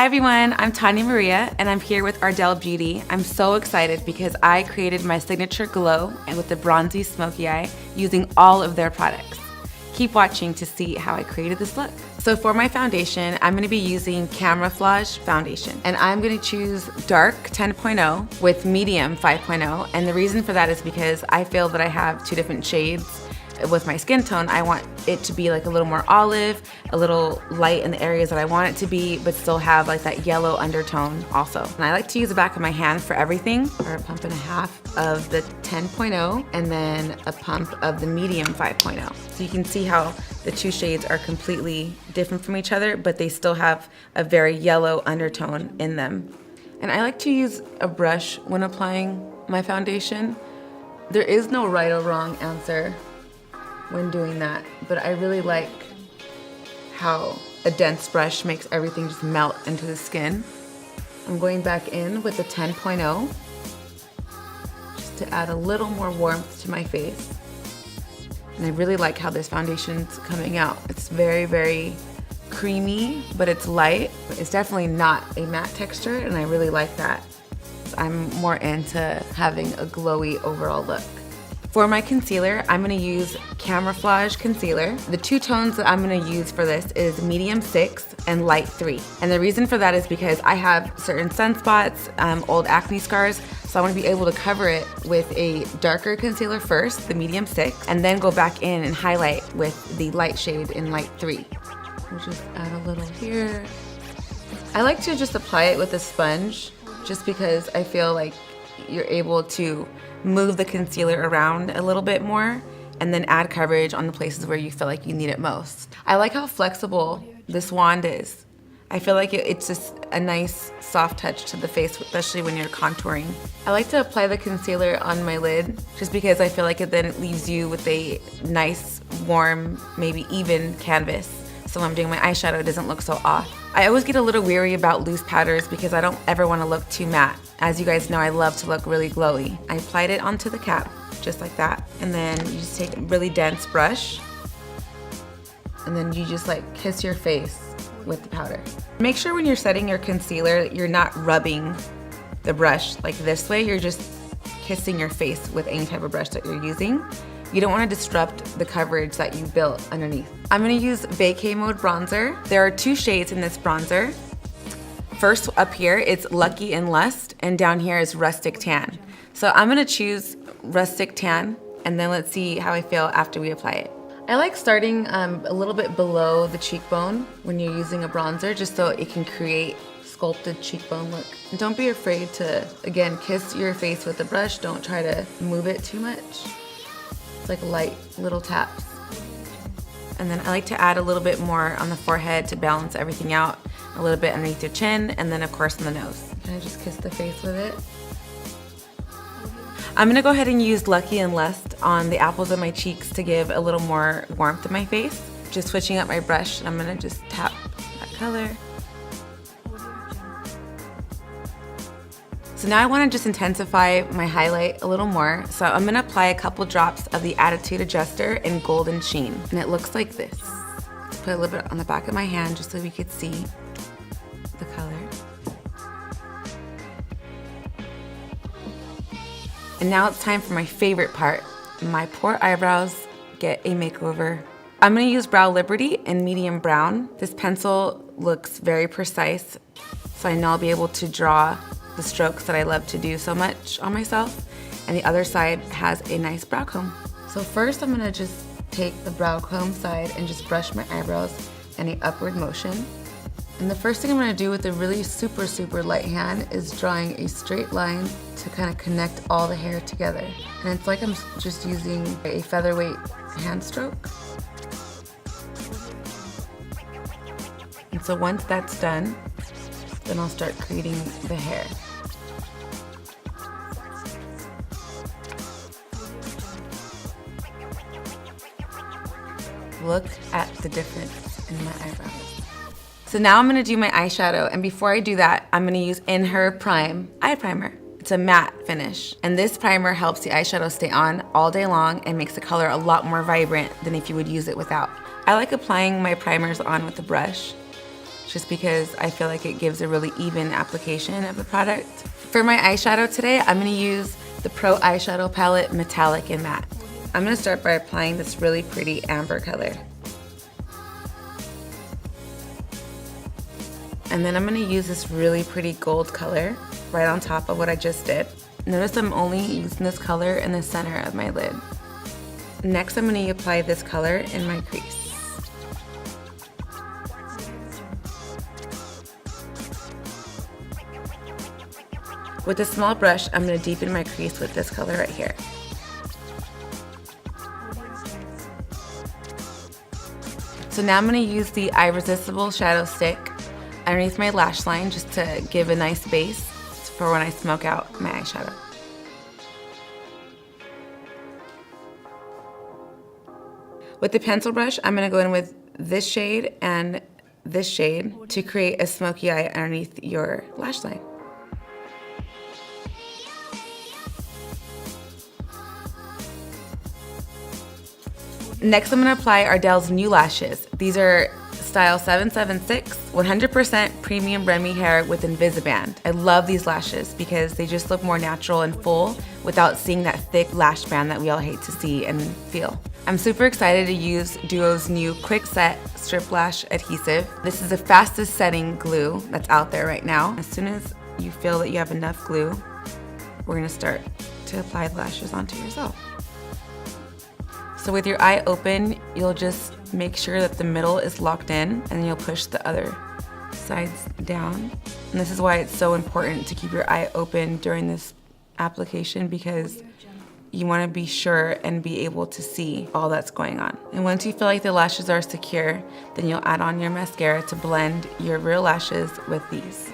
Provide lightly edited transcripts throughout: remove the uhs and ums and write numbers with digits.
Hi everyone, I'm Tanía María and I'm here with Ardell Beauty. I'm so excited because I created my signature glow and with the bronzy smoky eye using all of their products. Keep watching to see how I created this look. So for my foundation, I'm gonna be using Camouflage Foundation and I'm gonna choose Dark 10.0 with Medium 5.0, and the reason for that is because I feel that I have two different shades with my skin tone. I want it to be like a little more olive, a little light in the areas that I want it to be, but still have like that yellow undertone also. And I like to use the back of my hand for everything, or a pump and a half of the 10.0 and then a pump of the medium 5.0. So you can see how the two shades are completely different from each other, but they still have a very yellow undertone in them. And I like to use a brush when applying my foundation. There is no right or wrong answer when doing that, but I really like how a dense brush makes everything just melt into the skin. I'm going back in with the 10.0 just to add a little more warmth to my face. And I really like how this foundation's coming out. It's very, very creamy, but it's light. It's definitely not a matte texture, and I really like that. I'm more into having a glowy overall look. For my concealer, I'm gonna use Camouflage Concealer. The two tones that I'm gonna use for this is Medium 6 and Light 3. And the reason for that is because I have certain sunspots, old acne scars, so I wanna be able to cover it with a darker concealer first, the Medium 6, and then go back in and highlight with the light shade in Light 3. We'll just add a little here. I like to just apply it with a sponge, just because I feel like you're able to move the concealer around a little bit more and then add coverage on the places where you feel like you need it most. I like how flexible this wand is. I feel like it's just a nice soft touch to the face, especially when you're contouring. I like to apply the concealer on my lid just because I feel like it then leaves you with a nice, warm, maybe even canvas. So when I'm doing my eyeshadow, it doesn't look so off. I always get a little weary about loose powders because I don't ever want to look too matte. As you guys know, I love to look really glowy. I applied it onto the cap, just like that. And then you just take a really dense brush, and then you just like kiss your face with the powder. Make sure when you're setting your concealer, you're not rubbing the brush like this way. You're just kissing your face with any type of brush that you're using. You don't want to disrupt the coverage that you built underneath. I'm gonna use Vacay Mode Bronzer. There are two shades in this bronzer. First up here, it's Lucky and Lust, and down here is Rustic Tan. So I'm gonna choose Rustic Tan, and then let's see how I feel after we apply it. I like starting a little bit below the cheekbone when you're using a bronzer, just so it can create sculpted cheekbone look. And don't be afraid to, again, kiss your face with the brush. Don't try to move it too much. It's like light little taps. And then I like to add a little bit more on the forehead to balance everything out, a little bit underneath your chin, and then of course on the nose. Can I just kiss the face with it? I'm gonna go ahead and use Lucky and Lust on the apples of my cheeks to give a little more warmth to my face. Just switching up my brush, and I'm gonna just tap that color. So now I wanna just intensify my highlight a little more. So I'm gonna apply a couple drops of the Attitude Adjuster in Golden Sheen. And it looks like this. Let's put a little bit on the back of my hand just so we could see the color. And now it's time for my favorite part. My poor eyebrows get a makeover. I'm gonna use Brow Liberty in medium brown. This pencil looks very precise, so I know I'll be able to draw the strokes that I love to do so much on myself. And the other side has a nice brow comb. So first I'm gonna just take the brow comb side and just brush my eyebrows in an upward motion. And the first thing I'm gonna do with a really super, super light hand is drawing a straight line to kind of connect all the hair together. And it's like I'm just using a featherweight hand stroke. And so once that's done, then I'll start creating the hair. Look at the difference in my eyebrows. So now I'm gonna do my eyeshadow, and before I do that, I'm gonna use In Her Prime Eye Primer. It's a matte finish, and this primer helps the eyeshadow stay on all day long and makes the color a lot more vibrant than if you would use it without. I like applying my primers on with a brush, just because I feel like it gives a really even application of the product. For my eyeshadow today, I'm gonna use the Pro Eyeshadow Palette Metallic and Matte. I'm gonna start by applying this really pretty amber color. And then I'm gonna use this really pretty gold color right on top of what I just did. Notice I'm only using this color in the center of my lid. Next, I'm gonna apply this color in my crease. With a small brush, I'm gonna deepen my crease with this color right here. So now I'm gonna use the Irresistible Shadow Stick underneath my lash line just to give a nice base for when I smoke out my eyeshadow. With the pencil brush, I'm gonna go in with this shade and this shade to create a smoky eye underneath your lash line. Next, I'm gonna apply Ardell's new lashes. These are style 776, 100% premium Remy hair with Invisiband. I love these lashes because they just look more natural and full without seeing that thick lash band that we all hate to see and feel. I'm super excited to use Duo's new Quick Set Strip Lash Adhesive. This is the fastest setting glue that's out there right now. As soon as you feel that you have enough glue, we're gonna start to apply the lashes onto yourself. So with your eye open, you'll just make sure that the middle is locked in, and then you'll push the other sides down. And this is why it's so important to keep your eye open during this application, because you want to be sure and be able to see all that's going on. And once you feel like the lashes are secure, then you'll add on your mascara to blend your real lashes with these.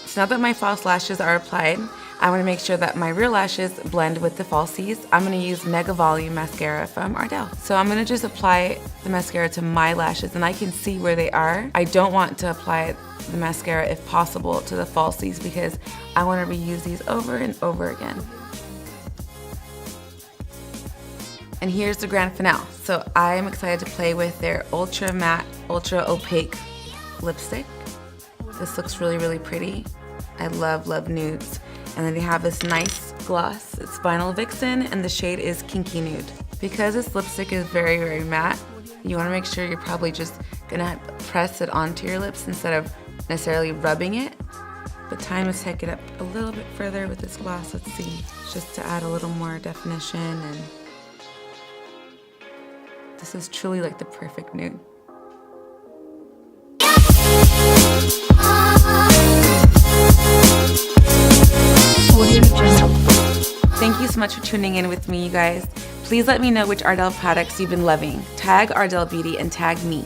So now that my false lashes are applied, I want to make sure that my real lashes blend with the falsies. I'm going to use Mega Volume Mascara from Ardell. So I'm going to just apply the mascara to my lashes and I can see where they are. I don't want to apply the mascara, if possible, to the falsies because I want to reuse these over and over again. And here's the grand finale. So I'm excited to play with their Ultra Matte, Ultra Opaque lipstick. This looks really, really pretty. I love, love nudes. And then they have this nice gloss. It's Vinyl Vixen and the shade is Kinky Nude. Because this lipstick is very, very matte, you want to make sure you're probably just gonna press it onto your lips instead of necessarily rubbing it. But time to take it up a little bit further with this gloss. Let's see, just to add a little more definition. And this is truly like the perfect nude. Thank you so much for tuning in with me, you guys. Please let me know which Ardell products you've been loving. Tag Ardell Beauty and tag me.